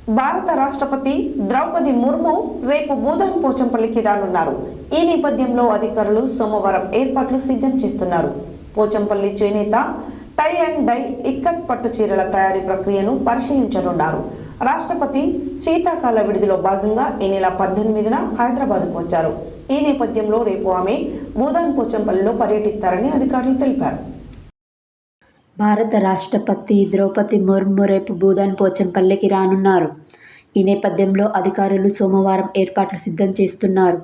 భారత రాష్ట్రపతి ద్రౌపది ముర్ము రేపు బూదాన్ పోచంపల్లికి రానున్నారు. ఈ నేపథ్యంలో అధికారులు సోమవారం ఏర్పాట్లు సిద్ధం చేస్తున్నారు. పోచంపల్లి చేనేత టై అండ్ డై ఇక్కత్ పట్టు చీరల తయారీ ప్రక్రియను పరిశీలించనున్నారు. రాష్ట్రపతి శీతాకాల విడిదిలో భాగంగా ఈ నెల 18న హైదరాబాద్కు వచ్చారు. ఈ నేపథ్యంలో రేపు ఆమె బూదాన్ పోచంపల్లిలో పర్యటిస్తారని అధికారులు తెలిపారు. భారత రాష్ట్రపతి ద్రౌపది ముర్ము రేపు బూదాన్ పోచంపల్లికి రానున్నారు. ఈ నేపథ్యంలో అధికారులు సోమవారం ఏర్పాట్లు సిద్ధం చేస్తున్నారు.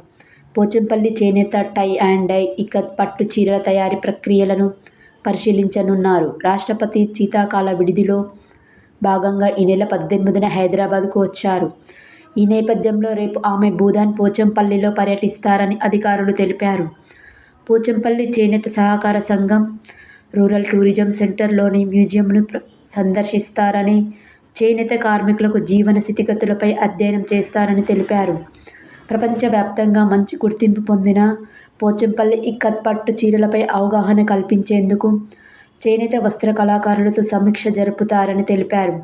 పోచంపల్లి చేనేత టై అండ్ డై ఇక్కత్ పట్టు చీరల తయారీ ప్రక్రియలను పరిశీలించనున్నారు. రాష్ట్రపతి శీతాకాల విడిదిలో భాగంగా ఈ నెల 18న హైదరాబాద్కు వచ్చారు. ఈ నేపథ్యంలో రేపు ఆమె బూదాన్ పోచంపల్లిలో పర్యటిస్తారని అధికారులు తెలిపారు. పోచంపల్లి చేనేత సహకార సంఘం రూరల్ టూరిజం సెంటర్లోని మ్యూజియంను సందర్శిస్తారని, చేనేత కార్మికులకు జీవన స్థితిగతులపై అధ్యయనం చేస్తారని తెలిపారు. ప్రపంచవ్యాప్తంగా మంచి గుర్తింపు పొందిన పోచంపల్లి ఇక్కత్ పట్టు చీరలపై అవగాహన కల్పించేందుకు చేనేత వస్త్ర కళాకారులతో సమీక్ష జరుపుతారని తెలిపారు.